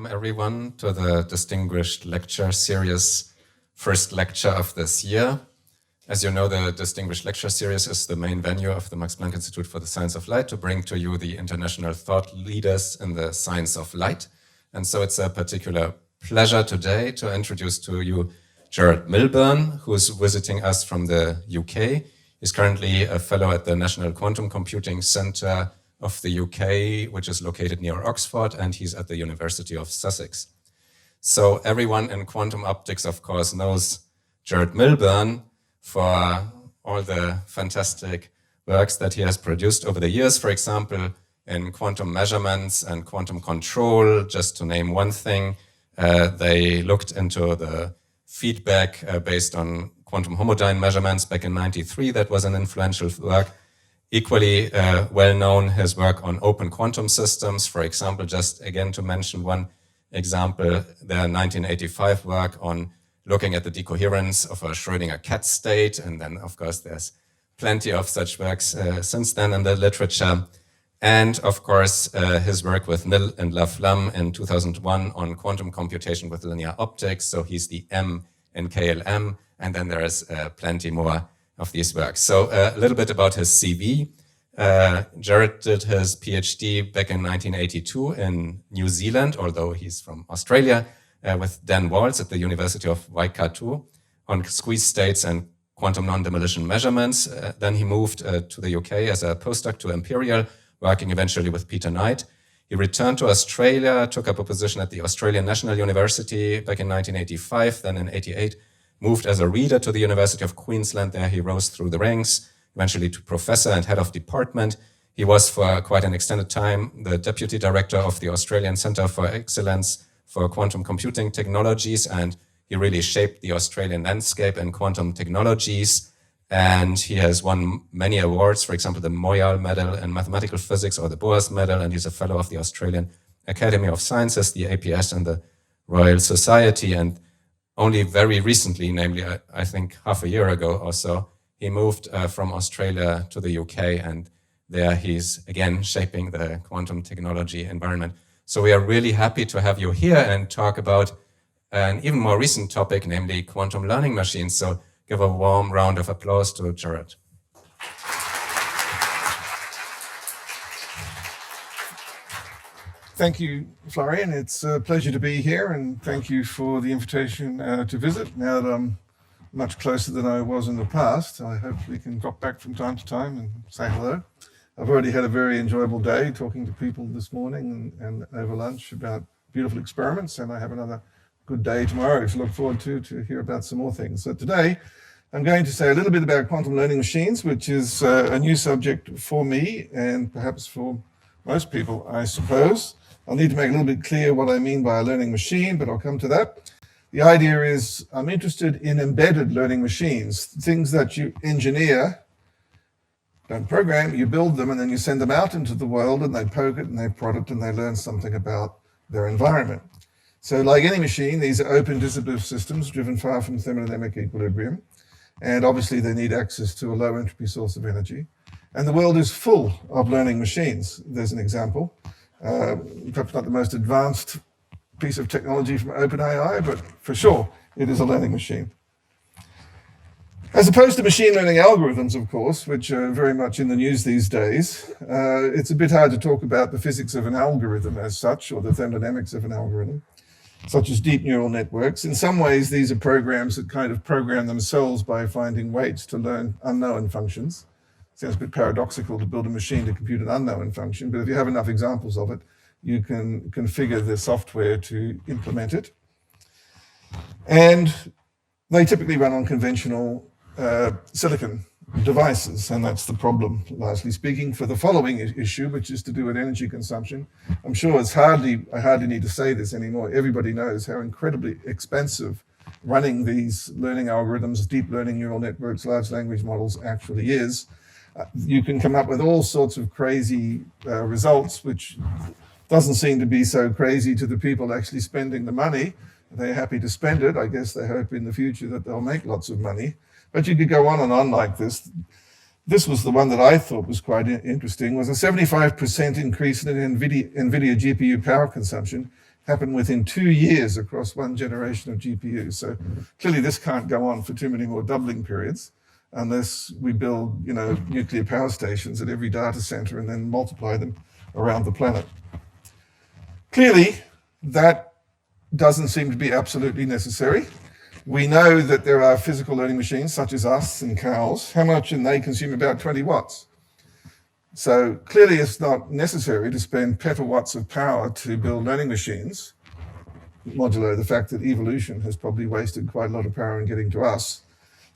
welcome everyone to the Distinguished Lecture Series, first lecture of this year. As you know, the Distinguished Lecture Series is the main venue of the Max Planck Institute for the Science of Light to bring to you the international thought leaders in the science of light. And so it's a particular pleasure today to introduce to you Gerard Milburn, who's visiting us from the UK. He's currently a fellow at the National Quantum Computing Centre of the UK, which is located near Oxford, and he's at the University of Sussex. So everyone in quantum optics, of course, knows Gerard Milburn for all the fantastic works that he has produced over the years, for example, in quantum measurements and quantum control, just to name one thing. They looked into the feedback based on quantum homodyne measurements back in '93. That was an influential work. Equally well-known, his work on open quantum systems, for example, just again to mention one example, their 1985 work on looking at the decoherence of a Schrödinger cat state. And then, of course, there's plenty of such works since then in the literature. And, of course, his work with Nil and Laflamme in 2001 on quantum computation with linear optics. So he's the M in KLM. And then there is plenty more of these works. So a little bit about his CV. Gerard did his PhD back in 1982 in New Zealand, although he's from Australia, with Dan Walls at the University of Waikato on squeeze states and quantum non-demolition measurements. Then he moved to the UK as a postdoc to Imperial, working eventually with Peter Knight. He returned to Australia, took up a position at the Australian National University back in 1985, then in '88, moved as a reader to the University of Queensland. There he rose through the ranks, eventually to professor and head of department. He was for quite an extended time the deputy director of the Australian Centre for Excellence for Quantum Computing Technologies, and he really shaped the Australian landscape in quantum technologies. And he has won many awards, for example, the Moyal Medal in Mathematical Physics or the Boas Medal, and he's a fellow of the Australian Academy of Sciences, the APS, and the Royal Society. And only very recently, namely, I think half a year ago or so, he moved from Australia to the UK, and there he's again shaping the quantum technology environment. So we are really happy to have you here and talk about an even more recent topic, namely quantum learning machines. So give a warm round of applause to Gerard. Thank you, Florian. It's a pleasure to be here, and thank you for the invitation to visit. Now that I'm much closer than I was in the past, I hopefully can drop back from time to time and say hello. I've already had a very enjoyable day talking to people this morning and over lunch about beautiful experiments, and I have another good day tomorrow to look forward to hear about some more things. So today, I'm going to say a little bit about quantum learning machines, which is a new subject for me and perhaps for most people, I suppose. I'll need to make a little bit clear what I mean by a learning machine, but I'll come to that. The idea is I'm interested in embedded learning machines, things that you engineer, don't program, you build them, and then you send them out into the world, and they poke it, and they prod it, and they learn something about their environment. So like any machine, these are open distributive systems driven far from thermodynamic equilibrium. And obviously they need access to a low entropy source of energy. And the world is full of learning machines. There's an example. Perhaps not the most advanced piece of technology from OpenAI, but for sure, it is a learning machine. As opposed to machine learning algorithms, of course, which are very much in the news these days, it's a bit hard to talk about the physics of an algorithm as such, or the thermodynamics of an algorithm, such as deep neural networks. In some ways, these are programs that kind of program themselves by finding weights to learn unknown functions. Sounds a bit paradoxical to build a machine to compute an unknown function, but if you have enough examples of it, you can configure the software to implement it. And they typically run on conventional silicon devices, and that's the problem, largely speaking, for the following issue, which is to do with energy consumption. I'm sure I hardly need to say this anymore. Everybody knows how incredibly expensive running these learning algorithms, deep learning neural networks, large language models actually is. You can come up with all sorts of crazy results, which doesn't seem to be so crazy to the people actually spending the money. They're happy to spend it. I guess they hope in the future that they'll make lots of money. But you could go on and on like this. This was the one that I thought was quite interesting, was a 75% increase in NVIDIA GPU power consumption happen within 2 years across one generation of GPUs. So clearly this can't go on for too many more doubling periods unless we build, nuclear power stations at every data center and then multiply them around the planet. Clearly, that doesn't seem to be absolutely necessary. We know that there are physical learning machines such as us and cows. How much? And they consume about 20 watts. So clearly it's not necessary to spend petawatts of power to build learning machines, modulo the fact that evolution has probably wasted quite a lot of power in getting to us.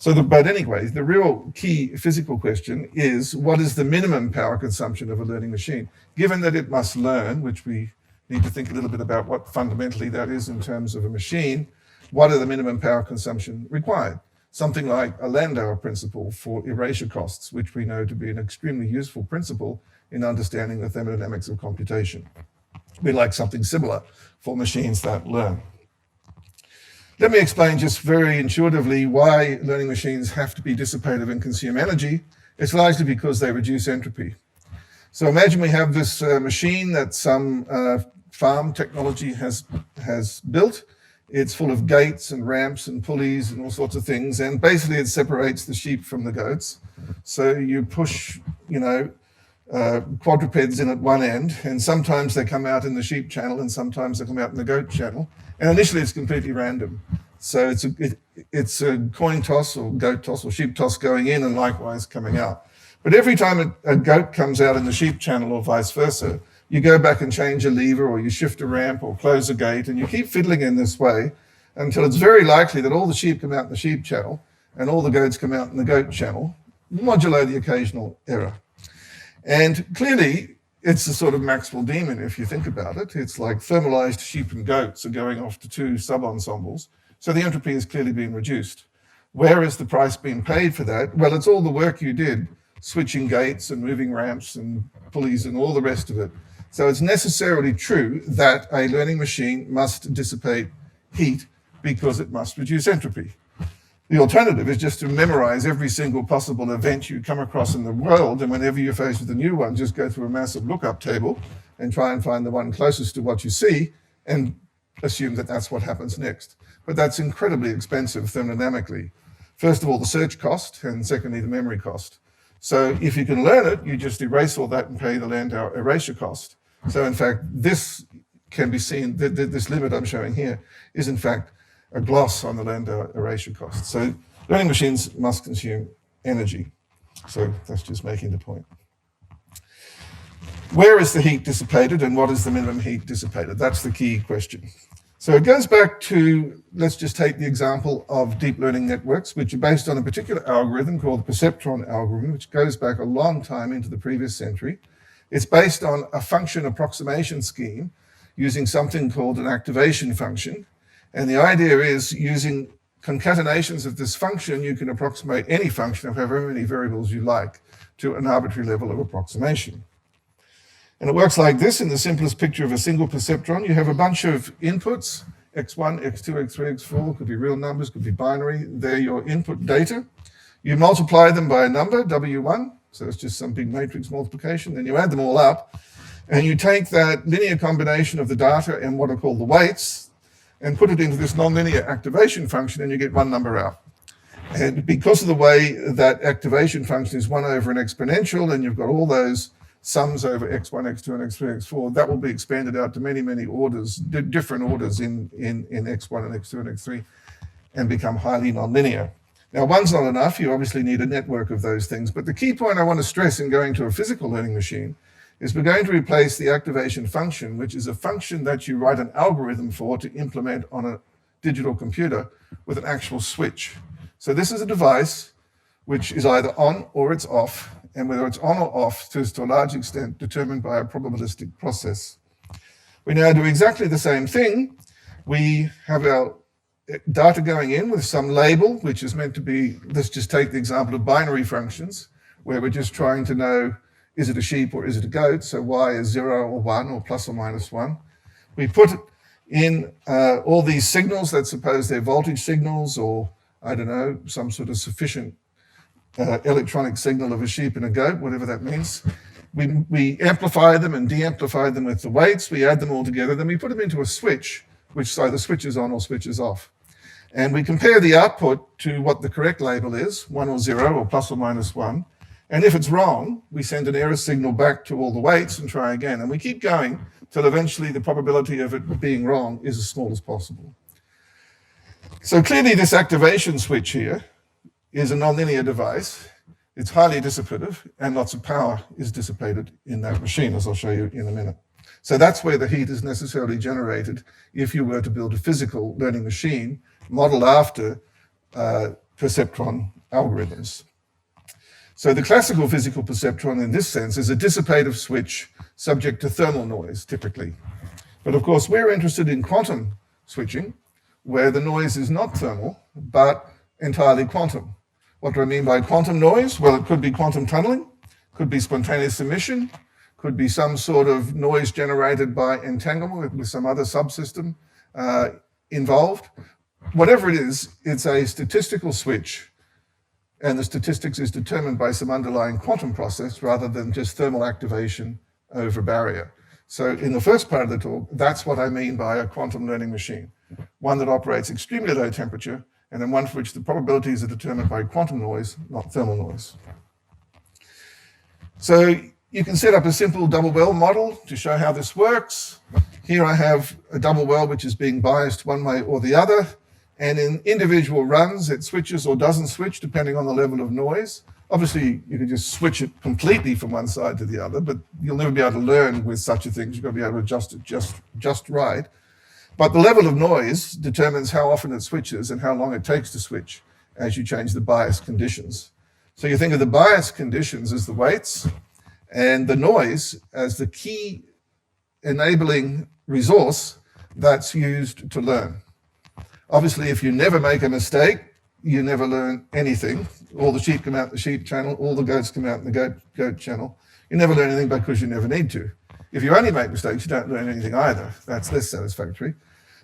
But anyway, the real key physical question is, what is the minimum power consumption of a learning machine? Given that it must learn, which we need to think a little bit about what fundamentally that is in terms of a machine, what are the minimum power consumption required? Something like a Landauer principle for erasure costs, which we know to be an extremely useful principle in understanding the thermodynamics of computation. We like something similar for machines that learn. Let me explain just very intuitively why learning machines have to be dissipative and consume energy. It's largely because they reduce entropy. So imagine we have this machine that some farm technology has built. It's full of gates and ramps and pulleys and all sorts of things. And basically it separates the sheep from the goats. So you push, quadrupeds in at one end, and sometimes they come out in the sheep channel and sometimes they come out in the goat channel. And initially it's completely random. So it's a coin toss or goat toss or sheep toss going in and likewise coming out. But every time a goat comes out in the sheep channel or vice versa, you go back and change a lever or you shift a ramp or close a gate, and you keep fiddling in this way until it's very likely that all the sheep come out in the sheep channel and all the goats come out in the goat channel, modulo the occasional error. And clearly, it's a sort of Maxwell demon if you think about it. It's like thermalized sheep and goats are going off to two sub-ensembles. So the entropy is clearly being reduced. Where is the price being paid for that? Well, it's all the work you did, switching gates and moving ramps and pulleys and all the rest of it. So it's necessarily true that a learning machine must dissipate heat because it must reduce entropy. The alternative is just to memorize every single possible event you come across in the world, and whenever you're faced with a new one, just go through a massive lookup table and try and find the one closest to what you see and assume that that's what happens next. But that's incredibly expensive thermodynamically. First of all, the search cost, and secondly, the memory cost. So if you can learn it, you just erase all that and pay the Landauer erasure cost. So in fact, this can be seen, this limit I'm showing here is in fact a gloss on the Landauer erasure cost. So learning machines must consume energy. So that's just making the point. Where is the heat dissipated and what is the minimum heat dissipated? That's the key question. So it goes back to, let's just take the example of deep learning networks, which are based on a particular algorithm called the perceptron algorithm, which goes back a long time into the previous century. It's based on a function approximation scheme using something called an activation function. And the idea is, using concatenations of this function, you can approximate any function of however many variables you like to an arbitrary level of approximation. And it works like this in the simplest picture of a single perceptron. You have a bunch of inputs, x1, x2, x3, x4, could be real numbers, could be binary. They're your input data. You multiply them by a number, w1, so it's just some big matrix multiplication. Then you add them all up, and you take that linear combination of the data and what are called the weights, and put it into this nonlinear activation function, and you get one number out. And because of the way that activation function is 1 over an exponential, and you've got all those sums over x1, x2, and x3, x4, that will be expanded out to many, many orders, different orders in x1 and x2 and x3, and become highly nonlinear. Now, one's not enough. You obviously need a network of those things. But the key point I want to stress in going to a physical learning machine is we're going to replace the activation function, which is a function that you write an algorithm for to implement on a digital computer, with an actual switch. So this is a device which is either on or it's off, and whether it's on or off is to a large extent determined by a probabilistic process. We now do exactly the same thing. We have our data going in with some label, which is meant to be, let's just take the example of binary functions, where we're just trying to know, is it a sheep or is it a goat? So y is 0 or 1 or plus or minus 1. We put in all these signals, let's suppose they're voltage signals or, I don't know, some sort of sufficient electronic signal of a sheep and a goat, whatever that means. We amplify them and de-amplify them with the weights. We add them all together. Then we put them into a switch, which either switches on or switches off. And we compare the output to what the correct label is, 1 or 0 or plus or minus 1. And if it's wrong, we send an error signal back to all the weights and try again. And we keep going till eventually the probability of it being wrong is as small as possible. So clearly this activation switch here is a nonlinear device. It's highly dissipative and lots of power is dissipated in that machine, as I'll show you in a minute. So that's where the heat is necessarily generated if you were to build a physical learning machine modeled after perceptron algorithms. So the classical physical perceptron in this sense is a dissipative switch subject to thermal noise typically. But of course we're interested in quantum switching where the noise is not thermal but entirely quantum. What do I mean by quantum noise? Well, it could be quantum tunneling, could be spontaneous emission, could be some sort of noise generated by entanglement with some other subsystem involved. Whatever it is, it's a statistical switch, and the statistics is determined by some underlying quantum process rather than just thermal activation over barrier. So in the first part of the talk, that's what I mean by a quantum learning machine, one that operates extremely low temperature, and then one for which the probabilities are determined by quantum noise, not thermal noise. So you can set up a simple double well model to show how this works. Here I have a double well which is being biased one way or the other, and in individual runs it switches or doesn't switch depending on the level of noise. Obviously you can just switch it completely from one side to the other, but you'll never be able to learn with such a thing. You've got to be able to adjust it just right. But the level of noise determines how often it switches and how long it takes to switch as you change the bias conditions. So you think of the bias conditions as the weights and the noise as the key enabling resource that's used to learn. Obviously, if you never make a mistake, you never learn anything. All the sheep come out the sheep channel, all the goats come out in the goat channel. You never learn anything because you never need to. If you only make mistakes, you don't learn anything either. That's less satisfactory.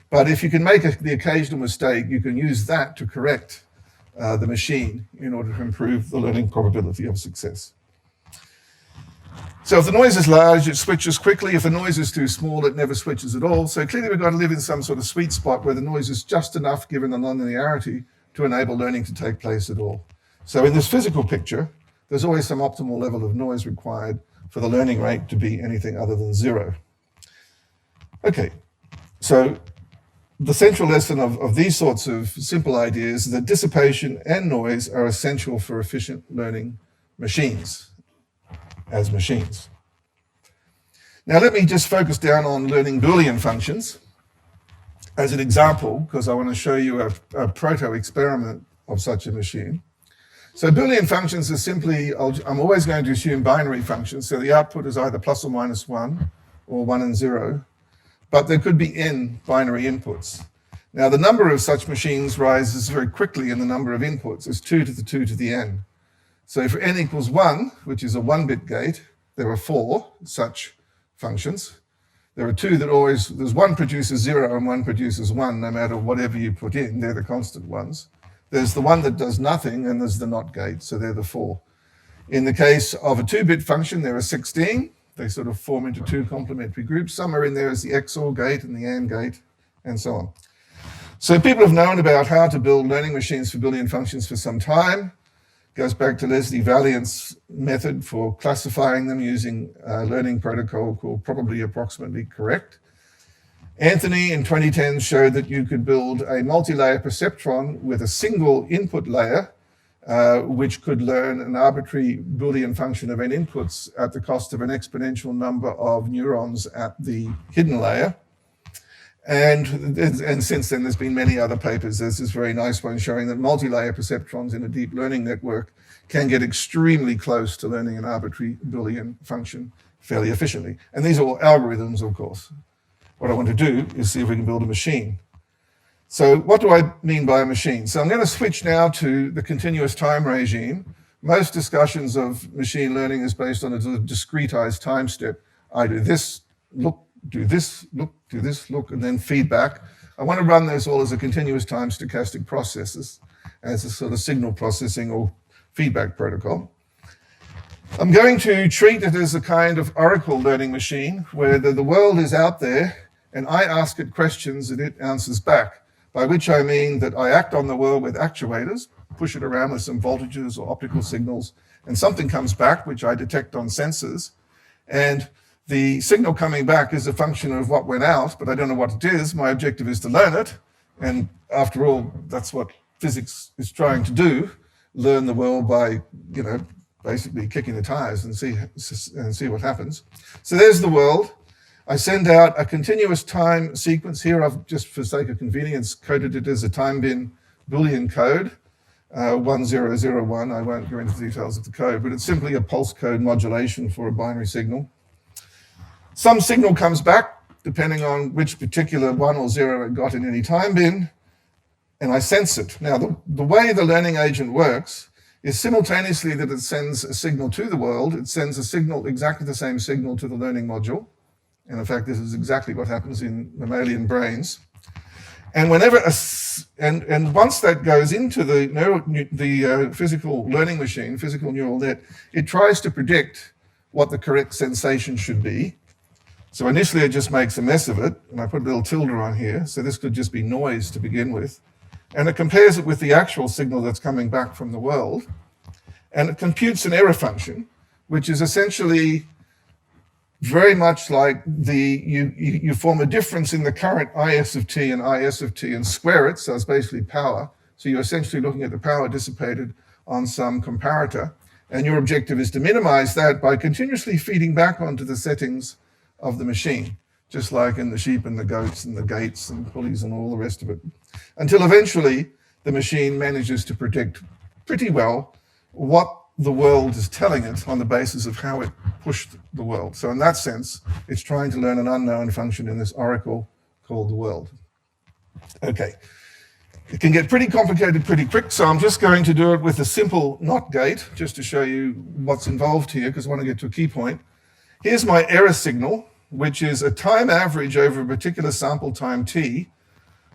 But if you can make the occasional mistake, you can use that to correct the machine in order to improve the learning probability of success. So if the noise is large, it switches quickly. If the noise is too small, it never switches at all. So clearly we've got to live in some sort of sweet spot where the noise is just enough, given the nonlinearity, to enable learning to take place at all. So in this physical picture, there's always some optimal level of noise required for the learning rate to be anything other than 0. Okay, so the central lesson of these sorts of simple ideas is that dissipation and noise are essential for efficient learning machines as machines. Now let me just focus down on learning Boolean functions as an example, because I want to show you a proto-experiment of such a machine. So Boolean functions are simply, I'm always going to assume binary functions, so the output is either plus or minus 1 or 1 and 0, but there could be n binary inputs. Now the number of such machines rises very quickly in the number of inputs. It's 2 to the 2 to the n. So for n equals 1, which is a 1-bit gate, there are 4 such functions. There are 2 that always, there's one produces 0 and one produces 1, no matter whatever you put in, they're the constant ones. There's the one that does nothing, and there's the not gate, so they're the 4. In the case of a 2-bit function, there are 16. They sort of form into 2 complementary groups. Some are in there as the XOR gate and the AND gate, and so on. So people have known about how to build learning machines for Boolean functions for some time. It goes back to Leslie Valiant's method for classifying them using a learning protocol called probably approximately correct. Anthony in 2010 showed that you could build a multi-layer perceptron with a single input layer, which could learn an arbitrary Boolean function of n inputs at the cost of an exponential number of neurons at the hidden layer. And since then, there's been many other papers. There's this very nice one showing that multi-layer perceptrons in a deep learning network can get extremely close to learning an arbitrary Boolean function fairly efficiently. And these are all algorithms, of course. What I want to do is see if we can build a machine. So what do I mean by a machine? So I'm going to switch now to the continuous time regime. Most discussions of machine learning is based on a sort of discretized time step. I do this, look, do this, look, do this, look, and then feedback. I want to run those all as a continuous time stochastic processes, as a sort of signal processing or feedback protocol. I'm going to treat it as a kind of oracle learning machine where the world is out there and I ask it questions and it answers back, by which I mean that I act on the world with actuators, push it around with some voltages or optical signals, and something comes back, which I detect on sensors. And the signal coming back is a function of what went out, but I don't know what it is. My objective is to learn it. And after all, that's what physics is trying to do, learn the world by, basically kicking the tires and see what happens. So there's the world. I send out a continuous time sequence here. I've just, for sake of convenience, coded it as a time bin Boolean code, 1001. I won't go into the details of the code, but it's simply a pulse code modulation for a binary signal. Some signal comes back, depending on which particular 1 or 0 it got in any time bin, and I sense it. Now, the way the learning agent works is simultaneously that it sends a signal to the world, it sends a signal, exactly the same signal, to the learning module. And in fact, this is exactly what happens in mammalian brains. And whenever and once that goes into the physical learning machine, physical neural net, it tries to predict what the correct sensation should be. So initially it just makes a mess of it, and I put a little tilde on here, so this could just be noise to begin with. And it compares it with the actual signal that's coming back from the world, and it computes an error function, which is essentially very much like you form a difference in the current IS of t and IS of t and square it, so it's basically power. So you're essentially looking at the power dissipated on some comparator, and your objective is to minimize that by continuously feeding back onto the settings of the machine, just like in the sheep and the goats and the gates and pulleys and all the rest of it, until eventually the machine manages to predict pretty well what the world is telling it on the basis of how it pushed the world. So in that sense, it's trying to learn an unknown function in this oracle called the world. Okay, it can get pretty complicated pretty quick, so I'm just going to do it with a simple NOT gate, just to show you what's involved here, because I want to get to a key point. Here's my error signal, which is a time average over a particular sample time t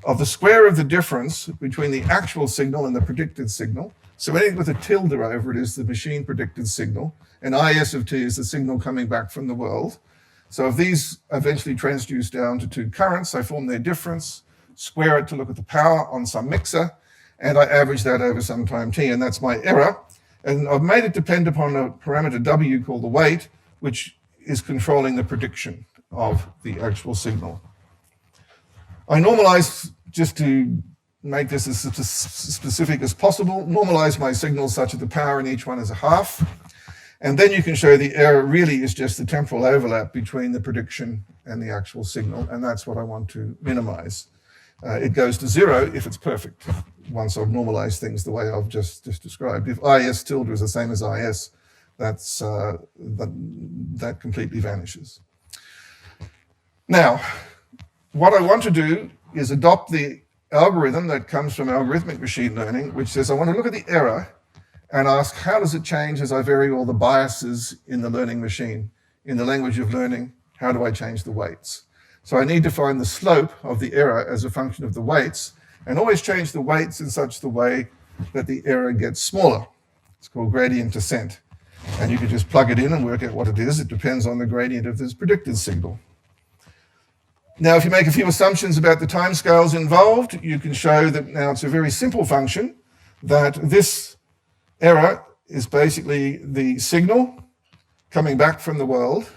of the square of the difference between the actual signal and the predicted signal. So anything with a tilde over it is the machine predicted signal, and IS of t is the signal coming back from the world. So if these eventually transduce down to two currents, I form their difference, square it to look at the power on some mixer, and I average that over some time t, and that's my error. And I've made it depend upon a parameter w called the weight, which is controlling the prediction of the actual signal. I normalize, just to make this as specific as possible, normalize my signals such that the power in each one is a half. And then you can show the error really is just the temporal overlap between the prediction and the actual signal, and that's what I want to minimize. It goes to 0 if it's perfect, once I've normalized things the way I've just described. If IS tilde is the same as IS, that completely vanishes. Now, what I want to do is adopt the algorithm that comes from algorithmic machine learning, which says I want to look at the error and ask how does it change as I vary all the biases in the learning machine. In the language of learning, how do I change the weights? So I need to find the slope of the error as a function of the weights, and always change the weights in such the way that the error gets smaller. It's called gradient descent. And you can just plug it in and work out what it is. It depends on the gradient of this predicted signal. Now, if you make a few assumptions about the timescales involved, you can show that now it's a very simple function, that this error is basically the signal coming back from the world,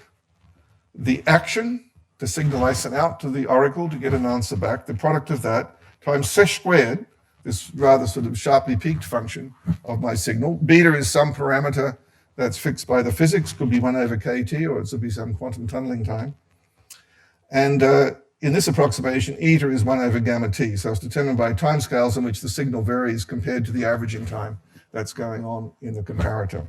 the action, the signal I sent out to the oracle to get an answer back, the product of that, times sesh squared, this rather sort of sharply peaked function of my signal. Beta is some parameter that's fixed by the physics, could be 1 over kt, or it could be some quantum tunneling time. And in this approximation, eta is 1 over gamma t, so it's determined by timescales in which the signal varies compared to the averaging time that's going on in the comparator.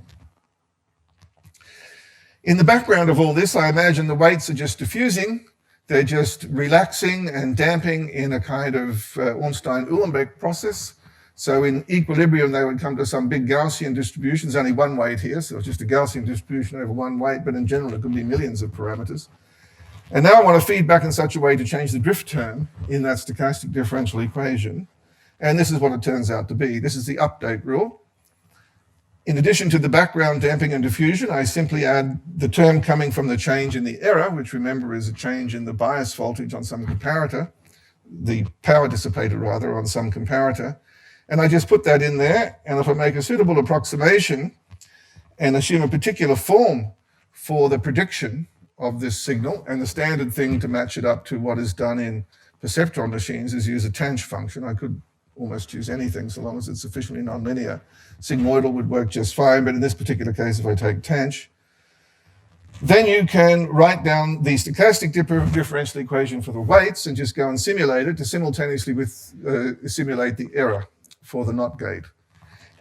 In the background of all this, I imagine the weights are just diffusing. They're just relaxing and damping in a kind of Ornstein-Uhlenbeck process. So in equilibrium, they would come to some big Gaussian distribution. There's only one weight here, so it's just a Gaussian distribution over one weight, but in general, it could be millions of parameters. And now I want to feed back in such a way to change the drift term in that stochastic differential equation. And this is what it turns out to be. This is the update rule. In addition to the background damping and diffusion, I simply add the term coming from the change in the error, which remember is a change in the bias voltage on some comparator, the power dissipated rather on some comparator. And I just put that in there. And if I make a suitable approximation and assume a particular form for the prediction of this signal, and the standard thing to match it up to what is done in perceptron machines is use a tanh function. I could almost choose anything so long as it's sufficiently nonlinear. Sigmoidal would work just fine, but in this particular case, if I take tanh, then you can write down the stochastic differential equation for the weights and just go and simulate it to simultaneously simulate the error for the NOT gate.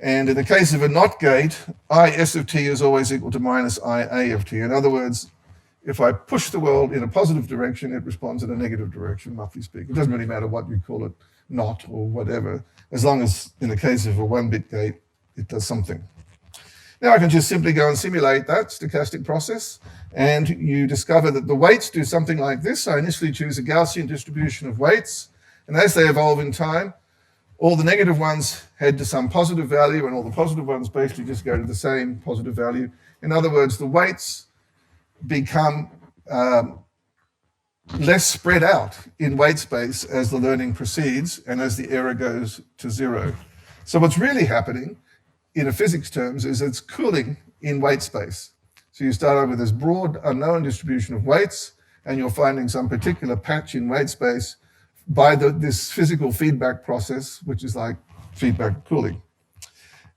And in the case of a NOT gate, I(S) of t is always equal to minus IA of t. In other words, if I push the world in a positive direction, it responds in a negative direction, roughly speaking. It doesn't really matter what you call it, NOT or whatever, as long as in the case of a 1-bit gate, it does something. Now I can just simply go and simulate that stochastic process, and you discover that the weights do something like this. I initially choose a Gaussian distribution of weights, and as they evolve in time, all the negative ones head to some positive value, and all the positive ones basically just go to the same positive value. In other words, the weights become less spread out in weight space as the learning proceeds and as the error goes to zero. So what's really happening in a physics terms is it's cooling in weight space. So you start out with this broad unknown distribution of weights, and you're finding some particular patch in weight space by this physical feedback process, which is like feedback cooling.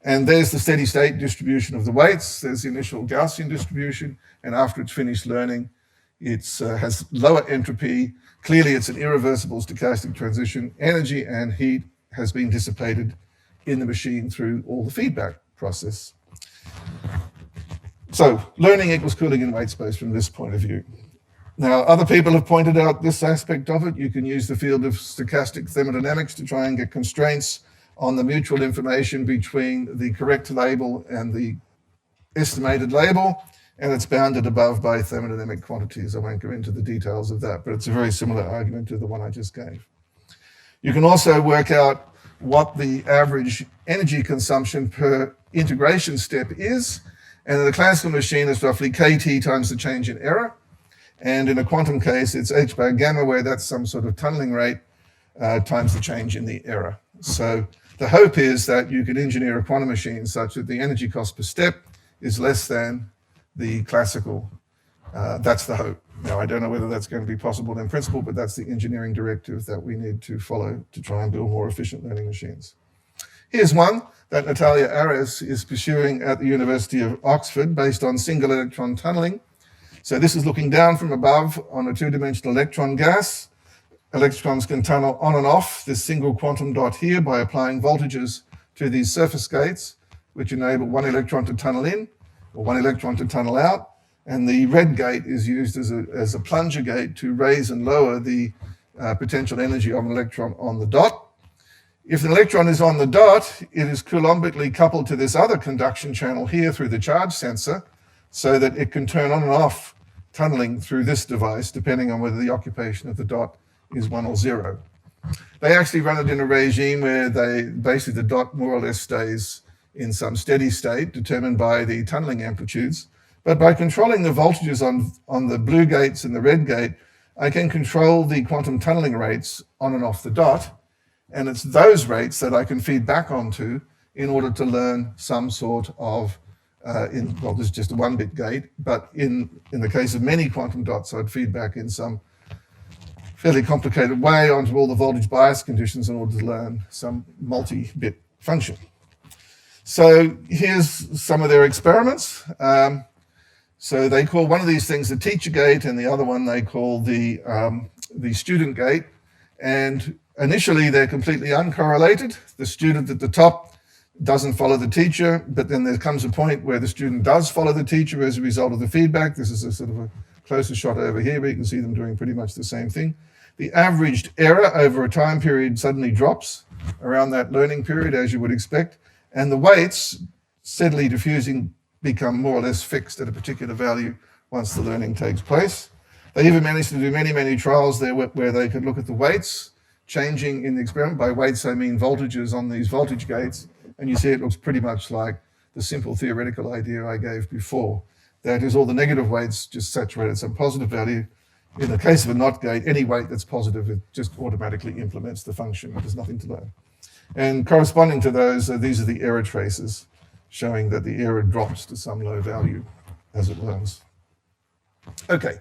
And there's the steady state distribution of the weights. There's the initial Gaussian distribution, and after it's finished learning, it has lower entropy. Clearly, it's an irreversible stochastic transition. Energy and heat has been dissipated in the machine through all the feedback process. So learning equals cooling in weight space from this point of view. Now, other people have pointed out this aspect of it. You can use the field of stochastic thermodynamics to try and get constraints on the mutual information between the correct label and the estimated label, and it's bounded above by thermodynamic quantities. I won't go into the details of that, but it's a very similar argument to the one I just gave. You can also work out what the average energy consumption per integration step is, and in a classical machine, it's roughly kT times the change in error, and in a quantum case, it's h bar gamma, where that's some sort of tunneling rate times the change in the error. So the hope is that you can engineer a quantum machine such that the energy cost per step is less than the classical. That's the hope. Now, I don't know whether that's going to be possible in principle, but that's the engineering directive that we need to follow to try and build more efficient learning machines. Here's one that Natalia Ares is pursuing at the University of Oxford based on single electron tunneling. So this is looking down from above on a two-dimensional electron gas. Electrons can tunnel on and off this single quantum dot here by applying voltages to these surface gates, which enable one electron to tunnel in or one electron to tunnel out. And the red gate is used as a plunger gate to raise and lower the potential energy of an electron on the dot. If an electron is on the dot, it is coulombically coupled to this other conduction channel here through the charge sensor, so that it can turn on and off tunneling through this device, depending on whether the occupation of the dot is 1 or 0. They actually run it in a regime where basically the dot more or less stays in some steady state determined by the tunneling amplitudes. But by controlling the voltages on the blue gates and the red gate, I can control the quantum tunneling rates on and off the dot. And it's those rates that I can feed back onto in order to learn some sort of, well, this is just a 1-bit gate, but in the case of many quantum dots, I'd feed back in some fairly complicated way onto all the voltage bias conditions in order to learn some multi-bit function. So here's some of their experiments. So they call one of these things the teacher gate, and the other one they call the student gate. And initially, they're completely uncorrelated. The student at the top doesn't follow the teacher, but then there comes a point where the student does follow the teacher as a result of the feedback. This is a sort of a closer shot over here, but you can see them doing pretty much the same thing. The averaged error over a time period suddenly drops around that learning period, as you would expect, and the weights steadily diffusing become more or less fixed at a particular value once the learning takes place. They even managed to do many, many trials there where they could look at the weights changing in the experiment. By weights, I mean voltages on these voltage gates, and you see it looks pretty much like the simple theoretical idea I gave before. That is, all the negative weights just saturate at some positive value. In the case of a NOT gate, any weight that's positive, it just automatically implements the function. There's nothing to learn. And corresponding to those, these are the error traces, showing that the error drops to some low value as it learns. Okay,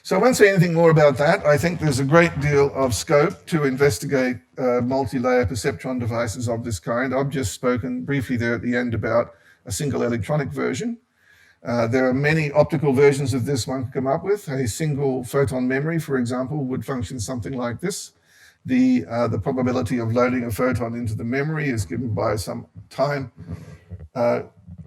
so I won't say anything more about that. I think there's a great deal of scope to investigate multi-layer perceptron devices of this kind. I've just spoken briefly there at the end about a single electronic version. There are many optical versions of this one could come up with. A single photon memory, for example, would function something like this. The probability of loading a photon into the memory is given by some time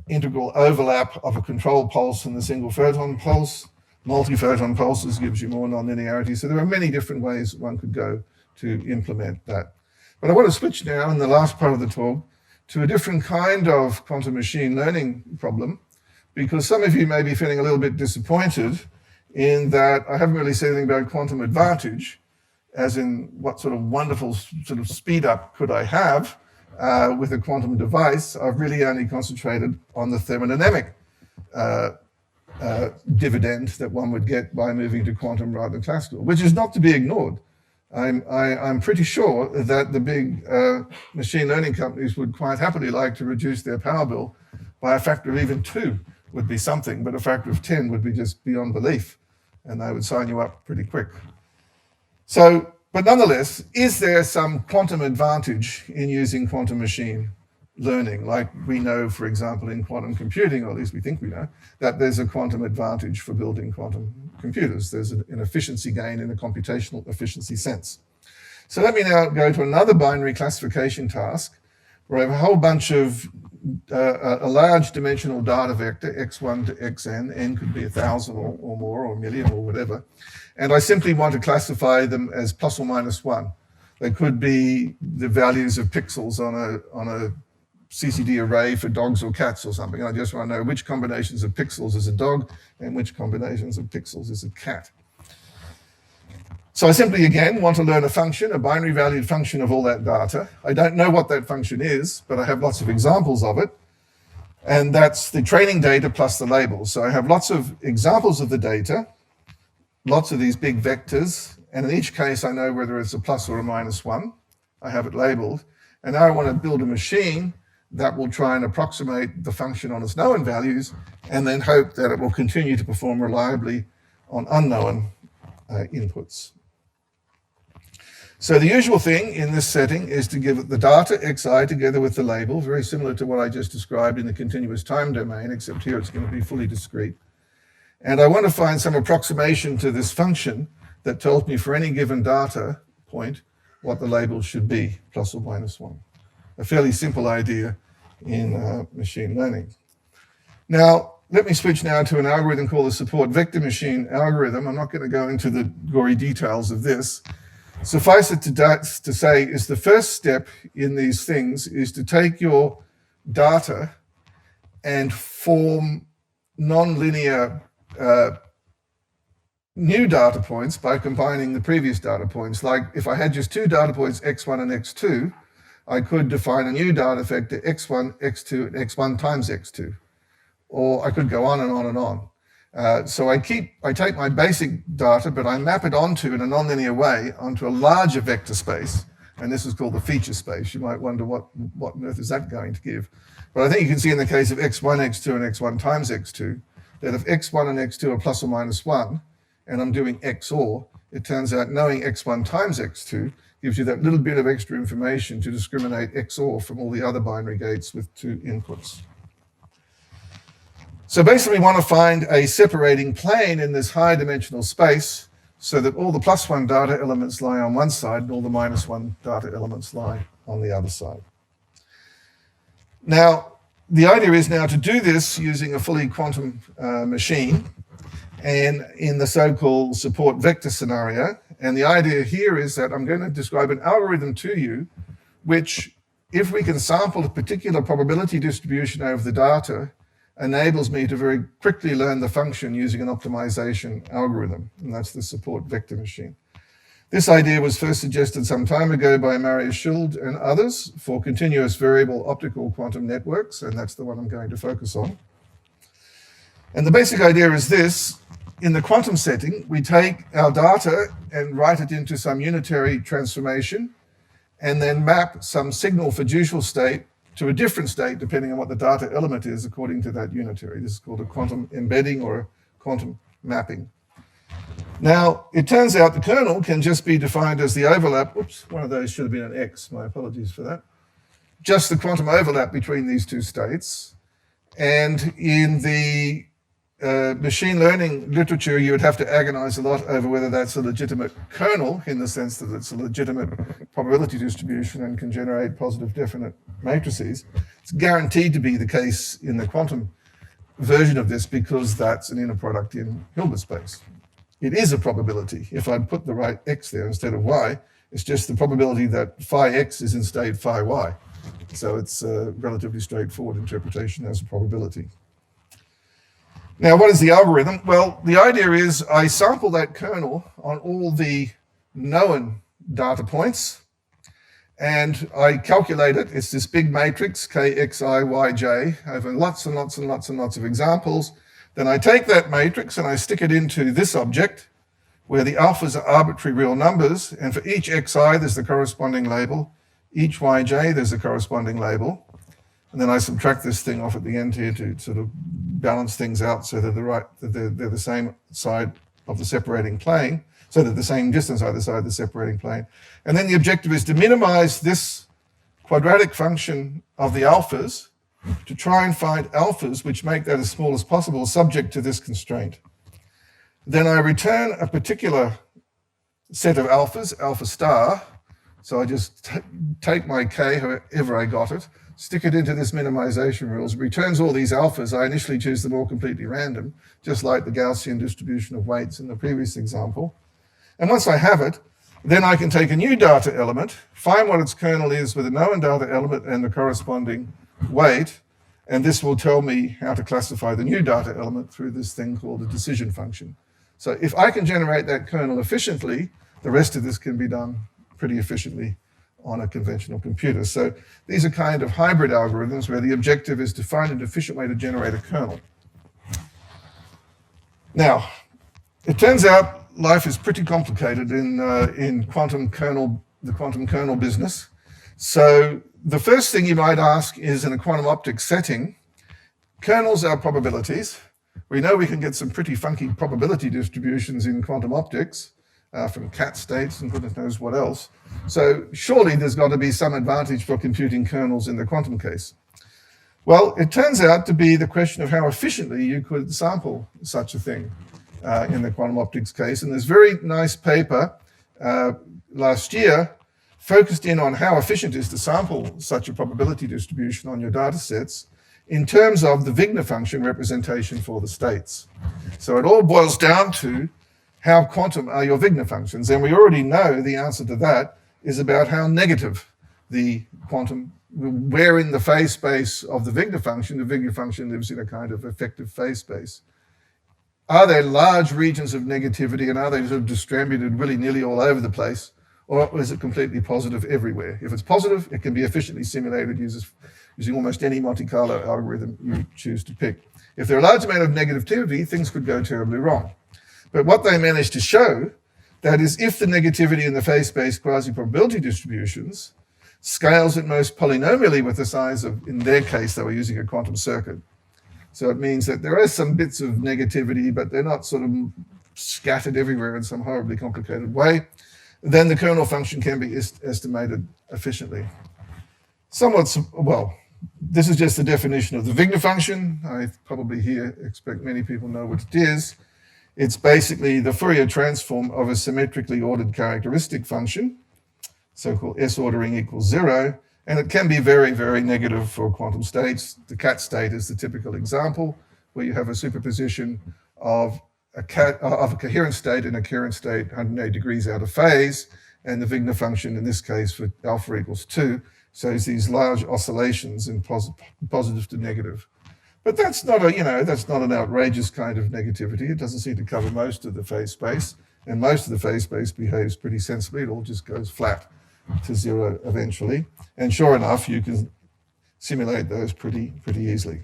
integral overlap of a control pulse and the single photon pulse. Multi-photon pulses gives you more nonlinearity. So there are many different ways one could go to implement that. But I want to switch now in the last part of the talk to a different kind of quantum machine learning problem, because some of you may be feeling a little bit disappointed in that I haven't really said anything about quantum advantage, as in what sort of wonderful sort of speed up could I have with a quantum device. I've really only concentrated on the thermodynamic dividend that one would get by moving to quantum rather than classical, which is not to be ignored. I'm pretty sure that the big machine learning companies would quite happily like to reduce their power bill by a factor of even 2 would be something, but a factor of 10 would be just beyond belief, and they would sign you up pretty quick. So, but nonetheless, is there some quantum advantage in using quantum machine learning? Like we know, for example, in quantum computing, or at least we think we know, that there's a quantum advantage for building quantum computers. There's an efficiency gain in a computational efficiency sense. So let me now go to another binary classification task where I have a whole bunch of a large dimensional data vector, x1 to xn, n could be 1,000 or more, or a million or whatever, and I simply want to classify them as plus or minus 1. They could be the values of pixels on a CCD array for dogs or cats or something. I just want to know which combinations of pixels is a dog and which combinations of pixels is a cat. So I simply, again, want to learn a function, a binary valued function of all that data. I don't know what that function is, but I have lots of examples of it. And that's the training data plus the labels. So I have lots of examples of the data, lots of these big vectors, and in each case I know whether it's a plus or a minus 1. I have it labeled. And now I want to build a machine that will try and approximate the function on its known values and then hope that it will continue to perform reliably on unknown inputs. So the usual thing in this setting is to give it the data xi together with the label, very similar to what I just described in the continuous time domain, except here it's going to be fully discrete. And I want to find some approximation to this function that tells me for any given data point what the label should be, plus or minus 1. A fairly simple idea in machine learning. Now, let me switch now to an algorithm called the support vector machine algorithm. I'm not going to go into the gory details of this. Suffice it to say is the first step in these things is to take your data and form nonlinear new data points by combining the previous data points. Like if I had just 2 data points, x1 and x2, I could define a new data vector, x1, x2, and x1 times x2. Or I could go on and on and on. So I take my basic data, but I map it onto, in a nonlinear way, onto a larger vector space. And this is called the feature space. You might wonder what on earth is that going to give? But I think you can see in the case of x1, x2, and x1 times x2, that if x1 and x2 are plus or minus 1, and I'm doing XOR, it turns out knowing x1 times x2 gives you that little bit of extra information to discriminate XOR from all the other binary gates with 2 inputs. So basically we want to find a separating plane in this high dimensional space so that all the plus 1 data elements lie on one side and all the minus 1 data elements lie on the other side. Now, the idea is now to do this using a fully quantum machine and in the so-called support vector scenario. And the idea here is that I'm going to describe an algorithm to you which, if we can sample a particular probability distribution over the data, enables me to very quickly learn the function using an optimization algorithm, and that's the support vector machine. This idea was first suggested some time ago by Marius Schuld and others for continuous variable optical quantum networks, and that's the one I'm going to focus on. And the basic idea is this: in the quantum setting, we take our data and write it into some unitary transformation, and then map some signal fiducial state to a different state depending on what the data element is according to that unitary. This is called a quantum embedding or a quantum mapping. Now, it turns out the kernel can just be defined as the overlap. Oops, one of those should have been an X. My apologies for that. Just the quantum overlap between these two states. And in the machine learning literature, you would have to agonize a lot over whether that's a legitimate kernel in the sense that it's a legitimate probability distribution and can generate positive definite matrices. It's guaranteed to be the case in the quantum version of this because that's an inner product in Hilbert space. It is a probability. If I put the right X there instead of Y, it's just the probability that phi X is in state phi Y. So it's a relatively straightforward interpretation as a probability. Now, what is the algorithm? Well, the idea is I sample that kernel on all the known data points, and I calculate it. It's this big matrix, K, X, I, Y, J, over lots and lots and lots and lots of examples. Then I take that matrix and I stick it into this object, where the alphas are arbitrary real numbers, and for each xi, there's the corresponding label. Each yj, there's a corresponding label. And then I subtract this thing off at the end here to sort of balance things out so that they're the same side of the separating plane, so that the same distance either side of the separating plane. And then the objective is to minimize this quadratic function of the alphas to try and find alphas which make that as small as possible subject to this constraint. Then I return a particular set of alphas, alpha star. So I just take my K, however I got it, stick it into this minimization rules. It returns all these alphas. I initially choose them all completely random, just like the Gaussian distribution of weights in the previous example. And once I have it, then I can take a new data element, find what its kernel is with a known data element and the corresponding weight, and this will tell me how to classify the new data element through this thing called a decision function. So if I can generate that kernel efficiently, the rest of this can be done pretty efficiently on a conventional computer. So these are kind of hybrid algorithms where the objective is to find an efficient way to generate a kernel. Now, it turns out life is pretty complicated in the quantum kernel business. So the first thing you might ask is, in a quantum optics setting, kernels are probabilities. We know we can get some pretty funky probability distributions in quantum optics from cat states and goodness knows what else. So surely there's got to be some advantage for computing kernels in the quantum case. Well, it turns out to be the question of how efficiently you could sample such a thing in the quantum optics case. And there's a very nice paper last year focused in on how efficient it is to sample such a probability distribution on your data sets in terms of the Wigner function representation for the states. So it all boils down to how quantum are your Wigner functions. And we already know the answer to that is about how negative the quantum, where in the phase space of the Wigner function lives in a kind of effective phase space. Are there large regions of negativity, and are they sort of distributed willy-nilly all over the place? Or is it completely positive everywhere? If it's positive, it can be efficiently simulated using almost any Monte Carlo algorithm you choose to pick. If there are a large amount of negativity, things could go terribly wrong. But what they managed to show, that is, if the negativity in the phase space quasi-probability distributions scales at most polynomially with the size of, in their case, they were using a quantum circuit. So it means that there are some bits of negativity, but they're not sort of scattered everywhere in some horribly complicated way. Then the kernel function can be estimated efficiently. Well, this is just the definition of the Wigner function. I probably here expect many people know what it is. It's basically the Fourier transform of a symmetrically ordered characteristic function, so-called S ordering equals 0, and it can be very, very negative for quantum states. The cat state is the typical example, where you have a superposition of a coherent state and a coherent state 180 degrees out of phase, and the Wigner function in this case for alpha equals 2 shows these large oscillations in positive to negative. But that's not an outrageous kind of negativity. It doesn't seem to cover most of the phase space. and most of the phase space behaves pretty sensibly. It all just goes flat to zero eventually. And sure enough, you can simulate those pretty easily.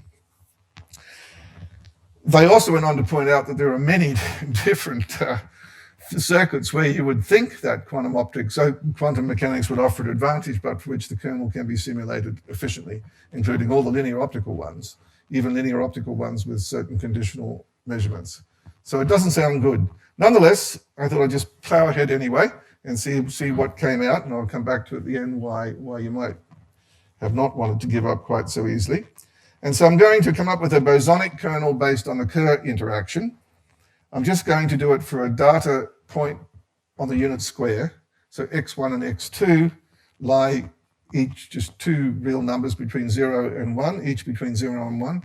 They also went on to point out that there are many different circuits where you would think that quantum mechanics would offer an advantage, but for which the kernel can be simulated efficiently, including all the linear optical ones, even linear optical ones with certain conditional measurements. So it doesn't sound good. Nonetheless, I thought I'd just plow ahead anyway and see what came out, and I'll come back to at the end why you might have not wanted to give up quite so easily. And so I'm going to come up with a bosonic kernel based on the Kerr interaction. I'm just going to do it for a data point on the unit square. So x1 and x2 lie each just two real numbers between 0 and 1, each between 0 and 1.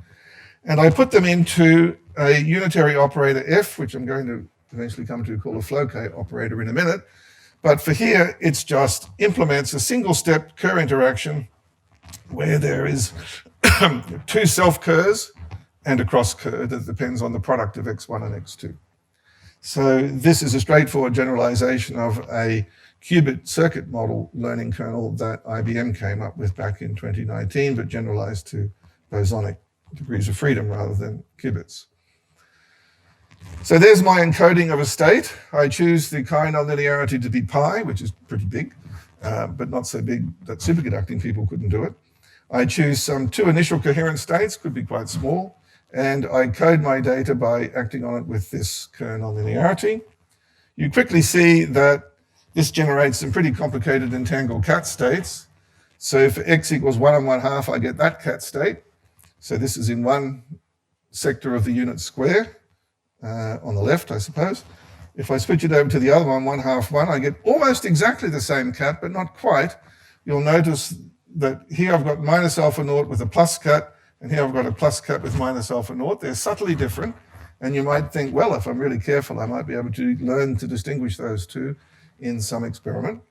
And I put them into a unitary operator f, which I'm going to eventually come to call a Floquet operator in a minute. But for here, it's just implements a single-step Kerr interaction where there is two self-Kerrs and a cross-Kerr that depends on the product of x1 and x2. So this is a straightforward generalization of a qubit circuit model learning kernel that IBM came up with back in 2019, but generalized to bosonic degrees of freedom rather than qubits. So there's my encoding of a state. I choose the kernel linearity to be pi, which is pretty big, but not so big that superconducting people couldn't do it. I choose some two initial coherent states, could be quite small, and I code my data by acting on it with this kernel linearity. You quickly see that this generates some pretty complicated entangled cat states. So if x equals 1 and 1/2, I get that cat state. So this is in one sector of the unit square, on the left, I suppose. If I switch it over to the other one, 1/2, 1, I get almost exactly the same cat, but not quite. You'll notice that here I've got minus alpha naught with a plus cat, and here I've got a plus cat with minus alpha naught. They're subtly different, and you might think, well, if I'm really careful, I might be able to learn to distinguish those two in some experiment.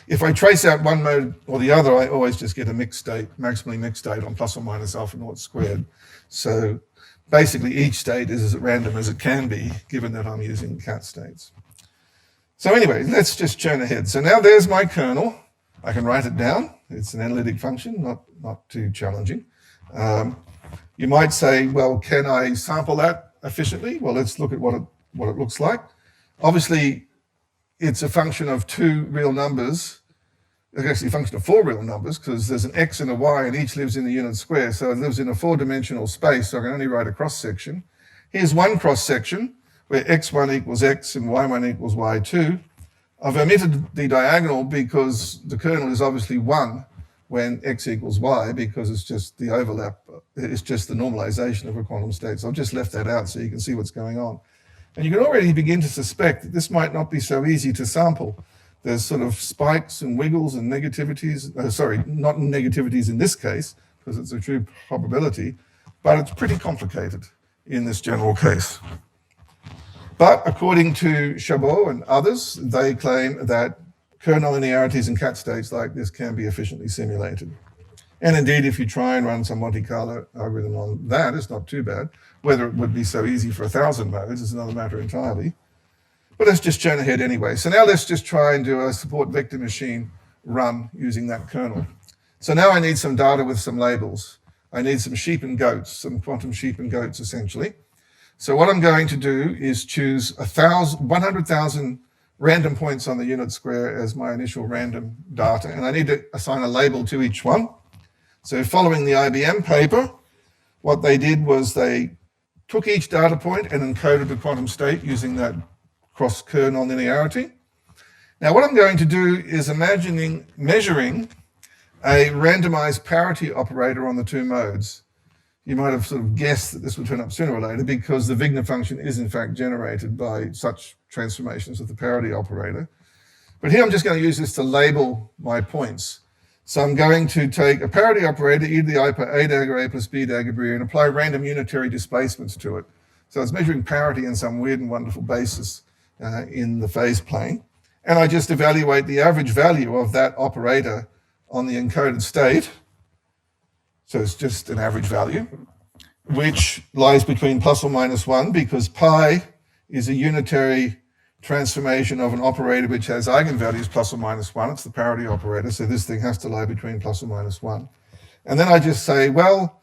If I trace out one mode or the other, I always just get a mixed state, maximally mixed state on plus or minus alpha naught squared. So basically each state is as random as it can be, given that I'm using cat states. So anyway, let's just churn ahead. So now there's my kernel. I can write it down. It's an analytic function, not too challenging. You might say, well, can I sample that efficiently? Well, let's look at what it looks like. Obviously, it's a function of two real numbers. It's actually a function of four real numbers because there's an x and a y and each lives in the unit square. So it lives in a four-dimensional space, so I can only write a cross-section. Here's one cross-section where x1 equals x and y1 equals y2. I've omitted the diagonal because the kernel is obviously 1 when x equals y, because it's just the overlap, it's just the normalization of a quantum state. So I've just left that out so you can see what's going on. And you can already begin to suspect that this might not be so easy to sample. There's sort of spikes and wiggles and negativities, not negativities in this case, because it's a true probability, but it's pretty complicated in this general case. But according to Chabot and others, they claim that kernel linearities in cat states like this can be efficiently simulated. And indeed, if you try and run some Monte Carlo algorithm on that, it's not too bad. Whether it would be so easy for 1,000 modes is another matter entirely. But let's just churn ahead anyway. So now let's just try and do a support vector machine run using that kernel. So now I need some data with some labels. I need some sheep and goats, some quantum sheep and goats essentially. So what I'm going to do is choose 100,000 random points on the unit square as my initial random data, and I need to assign a label to each one. So following the IBM paper, what they did was they took each data point and encoded the quantum state using that cross-Kerr nonlinearity. Now what I'm going to do is measuring a randomized parity operator on the two modes. You might have sort of guessed that this would turn up sooner or later because the Wigner function is in fact generated by such transformations of the parity operator. But here I'm just going to use this to label my points. So I'm going to take a parity operator, e to the I per a dagger a plus b dagger b, and apply random unitary displacements to it. So it's measuring parity in some weird and wonderful basis in the phase plane. And I just evaluate the average value of that operator on the encoded state. So it's just an average value, which lies between plus or minus 1 because pi is a unitary transformation of an operator which has eigenvalues plus or minus 1. It's the parity operator, so this thing has to lie between plus or minus 1. And then I just say, well,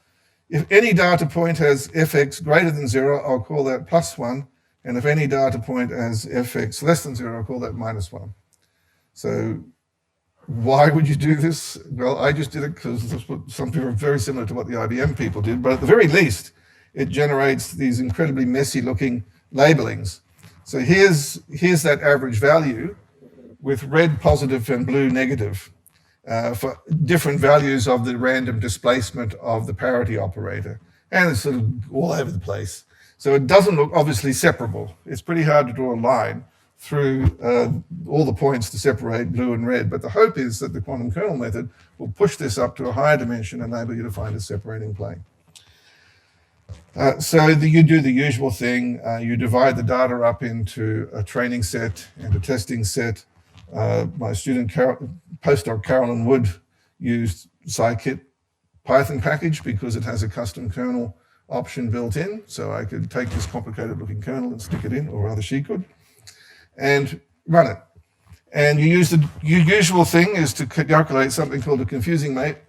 if any data point has fx greater than 0, I'll call that plus 1. And if any data point has fx less than 0, I'll call that minus 1. So why would you do this? Well, I just did it because some people are very similar to what the IBM people did, but at the very least, it generates these incredibly messy looking labelings. So here's that average value with red positive and blue negative for different values of the random displacement of the parity operator. And it's sort of all over the place. So it doesn't look obviously separable. It's pretty hard to draw a line through all the points to separate blue and red. But the hope is that the quantum kernel method will push this up to a higher dimension and enable you to find a separating plane. So you do the usual thing. You divide the data up into a training set and a testing set. My student, postdoc Carolyn Wood, used scikit Python package because it has a custom kernel option built in. So I could take this complicated looking kernel and stick it in, or rather she could, and run it. And your usual thing is to calculate something called a confusing matrix.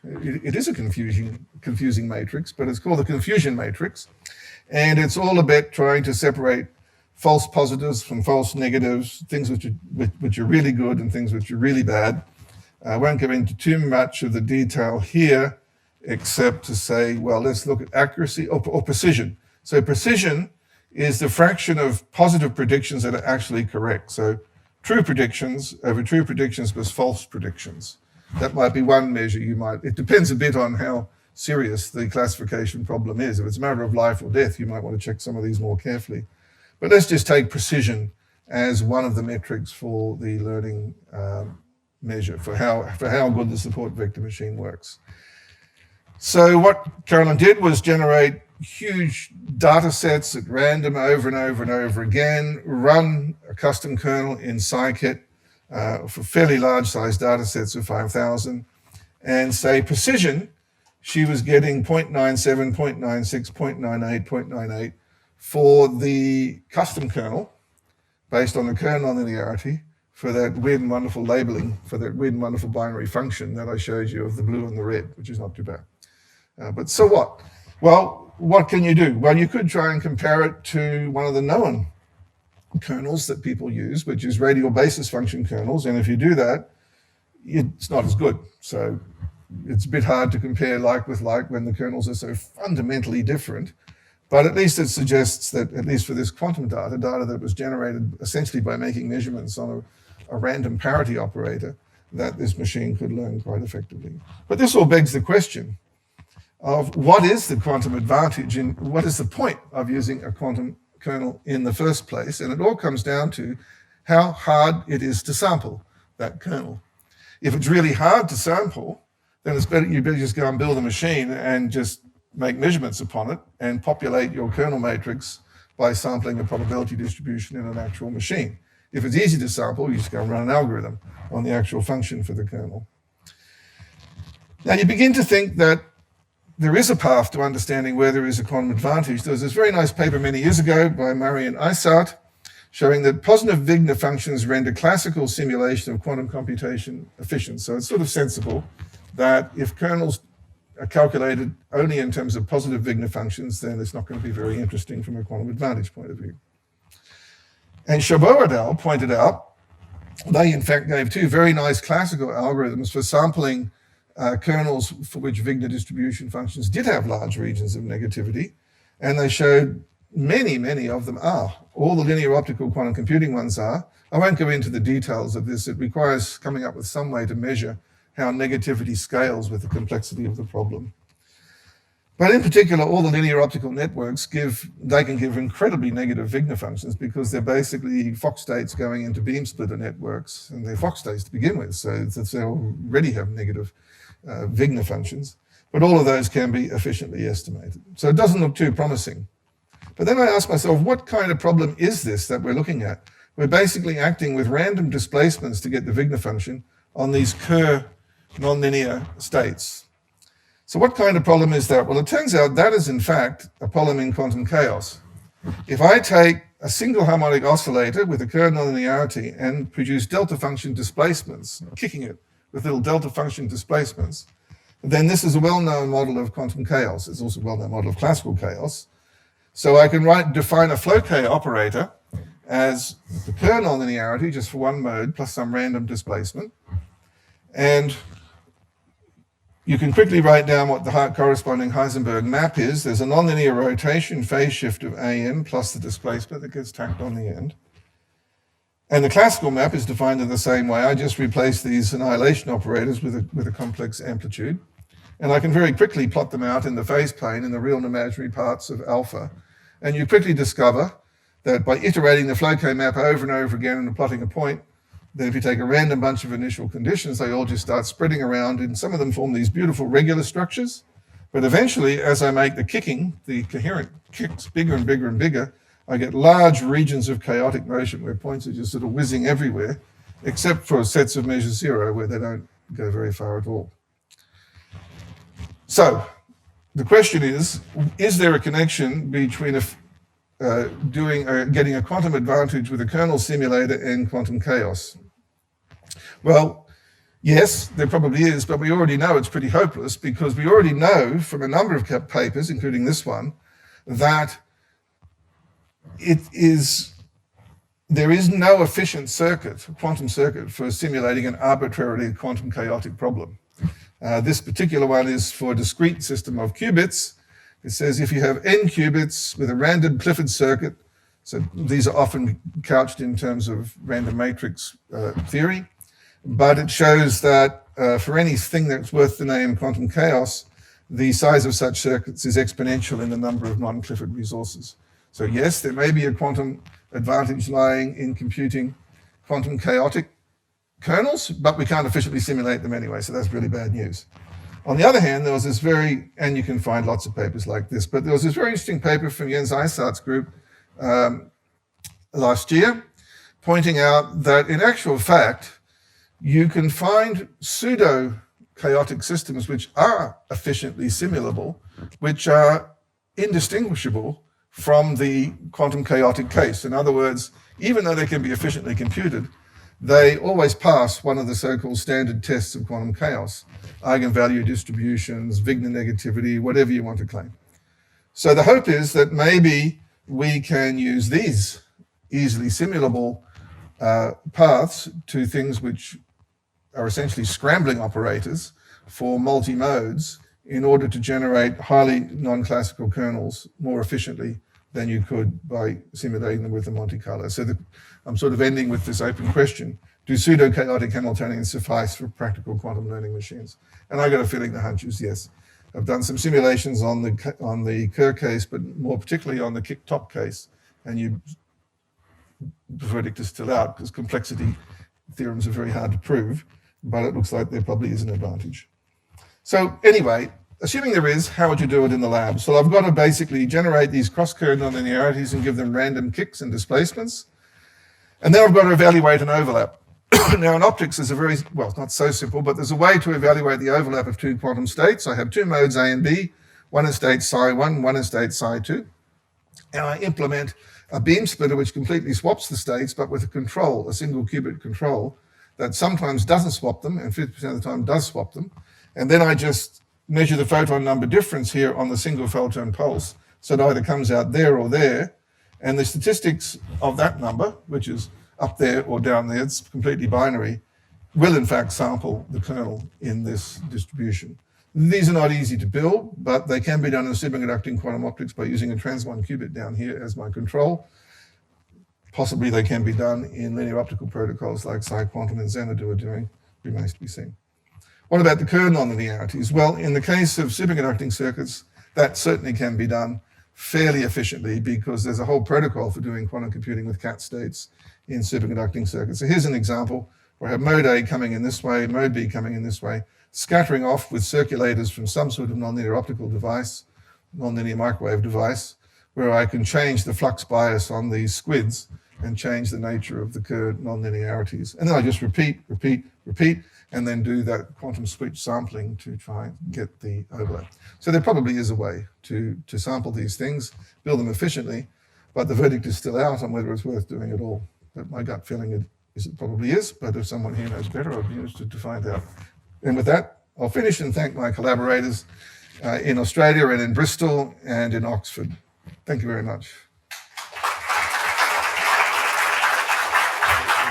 It is a confusing matrix, but it's called a confusion matrix. And it's all about trying to separate false positives from false negatives, things which are really good and things which are really bad. I won't go into too much of the detail here, except to say, well, let's look at accuracy or precision. So precision is the fraction of positive predictions that are actually correct. So true predictions over true predictions plus false predictions. That might be one measure it depends a bit on how serious the classification problem is. If it's a matter of life or death, you might want to check some of these more carefully. But let's just take precision as one of the metrics for the learning measure, for how good the support vector machine works. So what Carolyn did was generate huge data sets at random over and over and over again, run a custom kernel in scikit for fairly large size data sets of 5,000, and say precision, she was getting 0.97, 0.96, 0.98, 0.98 for the custom kernel based on the kernel nonlinearity for that weird and wonderful labeling, for that weird and wonderful binary function that I showed you of the blue and the red, which is not too bad. But so what? Well, what can you do? Well, you could try and compare it to one of the known kernels that people use, which is radial basis function kernels. And if you do that, it's not as good. So it's a bit hard to compare like with like when the kernels are so fundamentally different. But at least it suggests that, at least for this quantum data that was generated essentially by making measurements on a random parity operator, that this machine could learn quite effectively. But this all begs the question of what is the quantum advantage and what is the point of using a quantum kernel in the first place? And it all comes down to how hard it is to sample that kernel. If it's really hard to sample, then you better just go and build a machine and just make measurements upon it and populate your kernel matrix by sampling a probability distribution in an actual machine. If it's easy to sample, you just go and run an algorithm on the actual function for the kernel. Now you begin to think that there is a path to understanding where there is a quantum advantage. There was this very nice paper many years ago by Murray and Isart showing that positive Wigner functions render classical simulation of quantum computation efficient. So it's sort of sensible that if kernels are calculated only in terms of positive Wigner functions, then it's not going to be very interesting from a quantum advantage point of view. And Chabot et al. Pointed out, they in fact gave two very nice classical algorithms for sampling kernels for which Wigner distribution functions did have large regions of negativity, and they showed many of them are. All the linear optical quantum computing ones are. I won't go into the details of this. It requires coming up with some way to measure how negativity scales with the complexity of the problem. But in particular, all the linear optical networks can give incredibly negative Wigner functions because they're basically Fock states going into beam splitter networks, and they're Fock states to begin with, so they already have negative Wigner functions. But all of those can be efficiently estimated. So it doesn't look too promising. But then I ask myself, what kind of problem is this that we're looking at? We're basically acting with random displacements to get the Wigner function on these Kerr nonlinear states. So what kind of problem is that? Well, it turns out that is in fact a problem in quantum chaos. If I take a single harmonic oscillator with a Kerr nonlinearity and produce delta function displacements, kicking it with little delta function displacements, then this is a well-known model of quantum chaos. It's also a well-known model of classical chaos. So I can define a flow K operator as the Kerr nonlinearity just for one mode plus some random displacement. And you can quickly write down what the corresponding Heisenberg map is. There's a nonlinear rotation phase shift of AN plus the displacement that gets tacked on the end. And the classical map is defined in the same way. I just replace these annihilation operators with a complex amplitude. And I can very quickly plot them out in the phase plane in the real and imaginary parts of alpha. And you quickly discover that by iterating the flow K map over and over again and plotting a point, then if you take a random bunch of initial conditions, they all just start spreading around, and some of them form these beautiful regular structures. But eventually, as I make the coherent kicks bigger and bigger and bigger, I get large regions of chaotic motion where points are just sort of whizzing everywhere, except for sets of measure zero where they don't go very far at all. So the question is there a connection between getting a quantum advantage with a kernel simulator and quantum chaos? Well, yes, there probably is, but we already know it's pretty hopeless, because we already know from a number of papers, including this one, that there is no efficient quantum circuit for simulating an arbitrarily quantum chaotic problem. This particular one is for a discrete system of qubits. It says if you have n qubits with a random Clifford circuit, so these are often couched in terms of random matrix theory, but it shows that for anything that's worth the name quantum chaos, the size of such circuits is exponential in the number of non-Clifford resources. So yes, there may be a quantum advantage lying in computing quantum chaotic kernels, but we can't efficiently simulate them anyway, so that's really bad news. On the other hand, there was this and you can find lots of papers like this, but there was this very interesting paper from Jens Eisart's group last year, pointing out that in actual fact, you can find pseudo-chaotic systems which are efficiently simulable, which are indistinguishable from the quantum chaotic case. In other words, even though they can be efficiently computed, they always pass one of the so-called standard tests of quantum chaos, eigenvalue distributions, Wigner negativity, whatever you want to claim. So the hope is that maybe we can use these easily simulable paths to things which are essentially scrambling operators for multi-modes in order to generate highly non-classical kernels more efficiently than you could by simulating them with the Monte Carlo. So I'm sort of ending with this open question. Do pseudo-chaotic Hamiltonians suffice for practical quantum learning machines? And I got a feeling the hunch is yes. I've done some simulations on the Kerr case, but more particularly on the kick-top case, and the verdict is still out because complexity theorems are very hard to prove, but it looks like there probably is an advantage. So anyway, assuming there is, how would you do it in the lab? So I've got to basically generate these cross-Kerr nonlinearities and give them random kicks and displacements. And then I've got to evaluate an overlap. Now in optics, there's it's not so simple, but there's a way to evaluate the overlap of two quantum states. I have two modes A and B, one in state psi1, one in state psi2. And I implement a beam splitter which completely swaps the states, but with a single qubit control that sometimes doesn't swap them and 50% of the time does swap them. And then I just measure the photon number difference here on the single photon pulse. So it either comes out there or there. And the statistics of that number, which is up there or down there, it's completely binary, will in fact sample the kernel in this distribution. These are not easy to build, but they can be done in superconducting quantum optics by using a trans-1 qubit down here as my control. Possibly they can be done in linear optical protocols like PsiQuantum and Xanadu are doing, remains to be seen. What about the Kerr nonlinearities? Well, in the case of superconducting circuits, that certainly can be done fairly efficiently because there's a whole protocol for doing quantum computing with cat states in superconducting circuits. So here's an example where I have mode A coming in this way, mode B coming in this way, scattering off with circulators from some sort of nonlinear optical device, nonlinear microwave device, where I can change the flux bias on these squids and change the nature of the Kerr nonlinearities. And then I just repeat, and then do that quantum switch sampling to try and get the overlap. So there probably is a way to sample these things, build them efficiently, But the verdict is still out on whether it's worth doing at all. But my gut feeling is it probably is, but if someone here knows better, I'd be interested to find out. And with that, I'll finish and thank my collaborators in Australia and in Bristol and in Oxford. Thank you very much.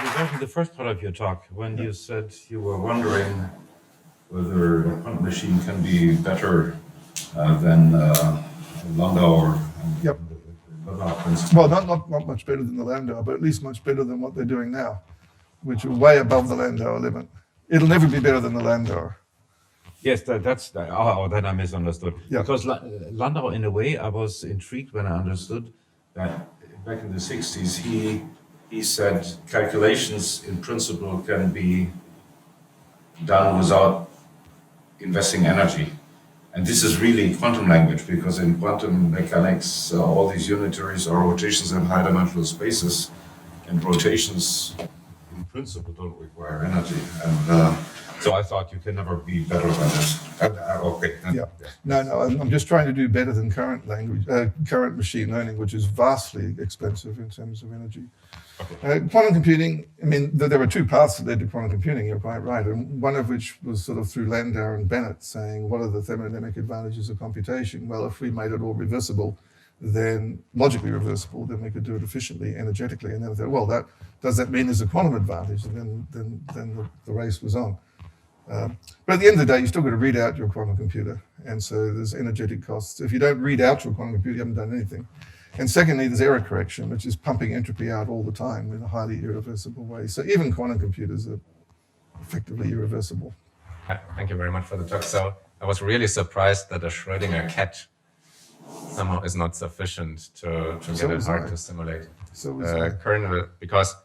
Regarding the first part of your talk, when you said you were wondering whether a quantum machine can be better than Landau Yep. Well, not much better than the Landau, but at least much better than what they're doing now, which are way above the Landau limit. It'll never be better than the Landau. Yes, then I misunderstood. Yeah. Because Landau, in a way, I was intrigued when I understood that back in the 60s, he said calculations in principle can be done without investing energy. And this is really quantum language, because in quantum mechanics, all these unitaries are rotations in high-dimensional spaces, and rotations in principle don't require energy. And so I thought you can never be better than this. Okay. Yeah. No, I'm just trying to do better than current machine learning, which is vastly expensive in terms of energy. Okay. Quantum computing, I mean, there were two paths that led to quantum computing, you're quite right, and one of which was sort of through Landau and Bennett saying, what are the thermodynamic advantages of computation? Well, if we made it all reversible, then logically reversible, then we could do it efficiently, energetically. And then I thought, well, does that mean there's a quantum advantage? And then the race was on. But at the end of the day, you still got to read out your quantum computer. And so there's energetic costs. If you don't read out your quantum computer, you haven't done anything. And secondly, there's error correction, which is pumping entropy out all the time in a highly irreversible way. So even quantum computers are effectively irreversible. Thank you very much for the talk. So I was really surprised that a Schrödinger cat somehow is not sufficient to get it hard to simulate kernel, because,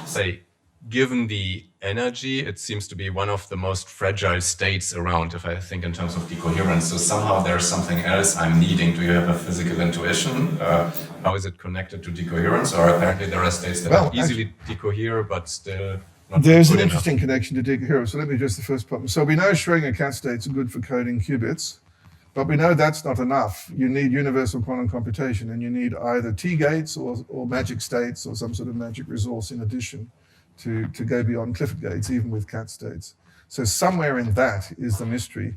say, given the energy, it seems to be one of the most fragile states around, if I think in terms of decoherence. So somehow there's something else I'm needing. Do you have a physical intuition? How is it connected to decoherence? Or apparently there are states that are easily decohere, but still not There's good an enough. interesting connection to decoherence. So let me address the first problem. So we know Schrödinger cat states are good for coding qubits, but we know that's not enough. You need universal quantum computation, and you need either T-gates or magic states or some sort of magic resource in addition to go beyond Clifford gates, even with cat states. So somewhere in that is the mystery,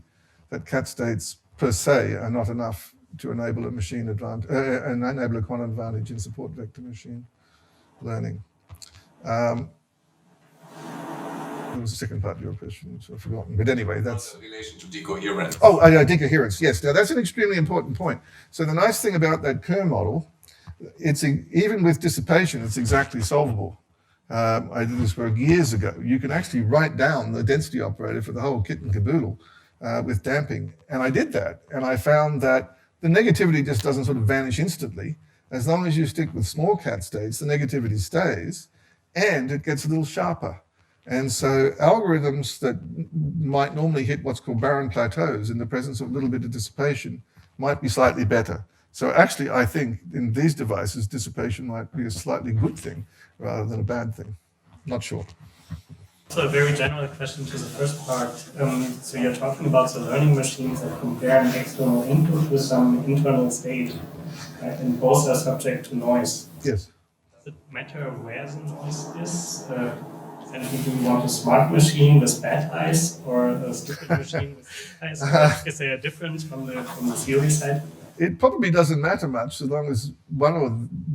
that cat states per se are not enough to enable a machine advantage, enable a quantum advantage in support vector machine learning. There was a second part of your question, which I've forgotten. But anyway, that's... In relation to decoherence. Oh, decoherence, yes. Now, that's an extremely important point. So the nice thing about that Kerr model, even with dissipation, it's exactly solvable. I did this work years ago. You can actually write down the density operator for the whole kit and caboodle with damping. And I did that. And I found that the negativity just doesn't sort of vanish instantly. As long as you stick with small cat states, the negativity stays, and it gets a little sharper. And so algorithms that might normally hit what's called barren plateaus in the presence of a little bit of dissipation might be slightly better. So actually, I think in these devices, dissipation might be a slightly good thing rather than a bad thing. Not sure. So a very general question to the first part. So you're talking about the learning machines that compare an external input with some internal state, right? And both are subject to noise. Yes. Does it matter where the noise is? And do you want a smart machine with bad eyes or a stupid machine with good eyes? Is there a difference from the theory side? It probably doesn't matter much, as long as one or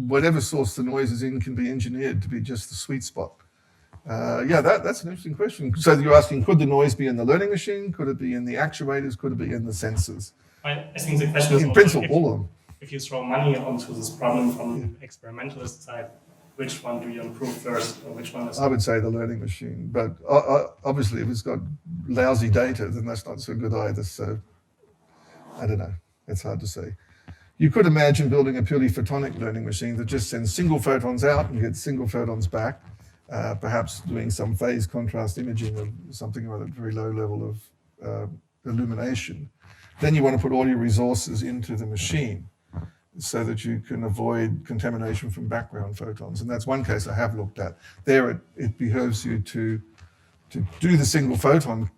whatever source the noise is in can be engineered to be just the sweet spot. That's an interesting question. So you're asking, could the noise be in the learning machine? Could it be in the actuators? Could it be in the sensors? I think the question is In also principle, all of them. if you throw money onto this problem from the experimentalist side, which one do you improve first, or which one is? I would say the learning machine, but obviously if it's got lousy data, then that's not so good either. So I don't know. It's hard to say. You could imagine building a purely photonic learning machine that just sends single photons out and gets single photons back, perhaps doing some phase contrast imaging of something at a very low level of illumination. Then you want to put all your resources into the machine so that you can avoid contamination from background photons. And that's one case I have looked at. There it behooves you to do the single photon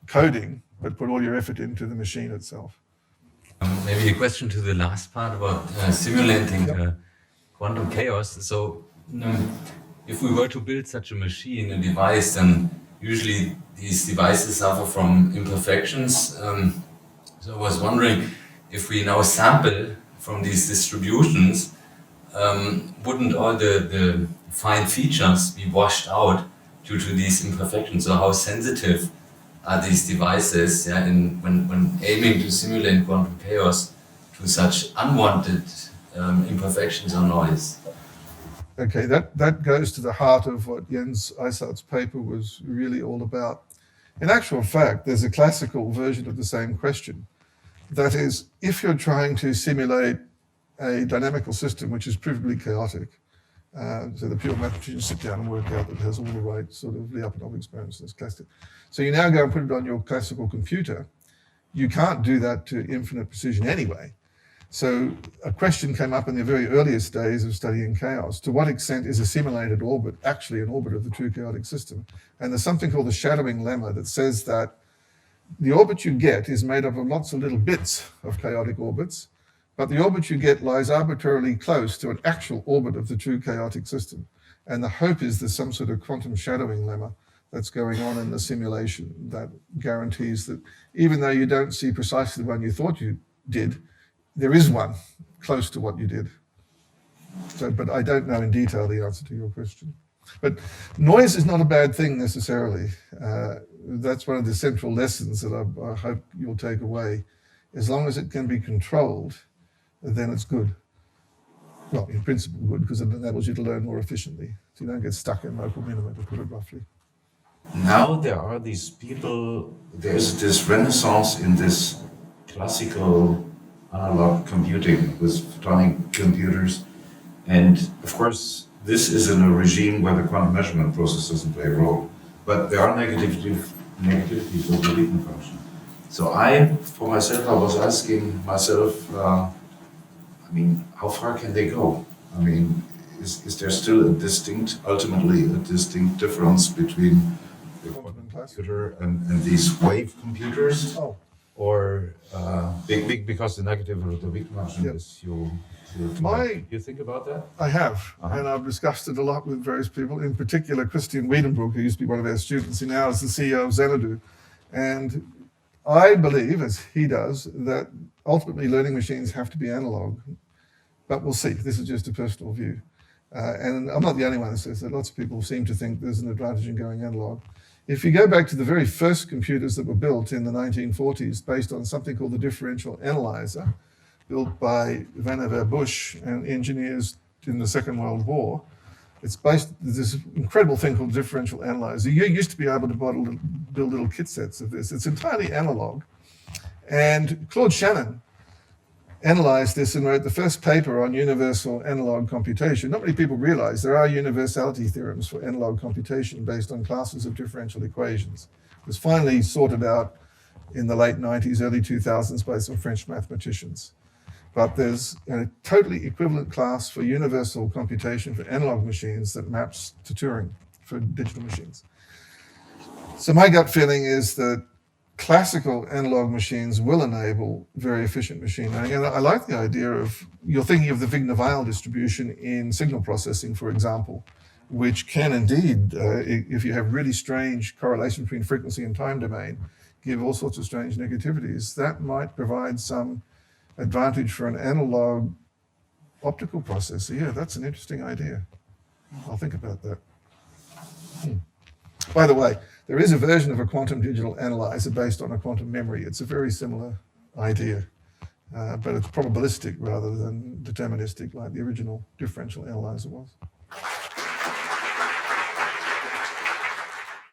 coding, but put all your effort into the machine itself. Maybe a question to the last part about simulating quantum chaos. So, if we were to build such a machine, a device, then usually these devices suffer from imperfections. So I was wondering, if we now sample from these distributions, wouldn't all the fine features be washed out due to these imperfections? So how sensitive are these devices when aiming to simulate quantum chaos to such unwanted imperfections or noise? Okay, that goes to the heart of what Jens Eisart's paper was really all about. In actual fact, there's a classical version of the same question. That is, if you're trying to simulate a dynamical system which is provably chaotic, so the pure mathematicians sit down and work out that it has all the right sort of Lyapunov experiments, that's classic. So you now go and put it on your classical computer. You can't do that to infinite precision anyway. So a question came up in the very earliest days of studying chaos. To what extent is a simulated orbit actually an orbit of the true chaotic system? And there's something called the shadowing lemma that says that the orbit you get is made up of lots of little bits of chaotic orbits, but the orbit you get lies arbitrarily close to an actual orbit of the true chaotic system. And the hope is there's some sort of quantum shadowing lemma that's going on in the simulation that guarantees that even though you don't see precisely the one you thought you did, there is one close to what you did. So, but I don't know in detail the answer to your question. But noise is not a bad thing necessarily. That's one of the central lessons that I hope you'll take away. As long as it can be controlled, then it's good. Well, in principle good, because it enables you to learn more efficiently. So you don't get stuck in local minima, to put it roughly. Now there are these people, there's this renaissance in this classical analog computing with photonic computers. And of course, this is in a regime where the quantum measurement process doesn't play a role. But there are negativities of the Wheaton function. So for myself, I was asking myself, how far can they go? I mean, is there still ultimately a distinct difference between the quantum computer and these wave computers? Oh. Or because the negative of the Wheaton function is you think about that? I have, and I've discussed it a lot with various people, in particular Christian Wiedenbroek, who used to be one of our students, who now is the CEO of Xanadu. And I believe, as he does, that ultimately learning machines have to be analog. But we'll see. This is just a personal view. And I'm not the only one that says that. Lots of people seem to think there's an advantage in going analog. If you go back to the very first computers that were built in the 1940s, based on something called the differential analyzer, built by Vannevar Bush and engineers in the Second World War, it's based on this incredible thing called differential analyzer. You used to be able to build little kit sets of this. It's entirely analog. And Claude Shannon analyzed this and wrote the first paper on universal analog computation. Not many people realize there are universality theorems for analog computation based on classes of differential equations. It was finally sorted out in the late 90s, early 2000s by some French mathematicians. But there's a totally equivalent class for universal computation for analog machines that maps to Turing for digital machines. So my gut feeling is that classical analog machines will enable very efficient machine learning. And I like the idea of, you're thinking of the Wigner-Weil distribution in signal processing, for example, which can indeed, if you have really strange correlation between frequency and time domain, give all sorts of strange negativities. That might provide some advantage for an analog optical processor. Yeah, that's an interesting idea. I'll think about that. By the way, there is a version of a quantum digital analyzer based on a quantum memory. It's a very similar idea, but it's probabilistic rather than deterministic like the original differential analyzer was.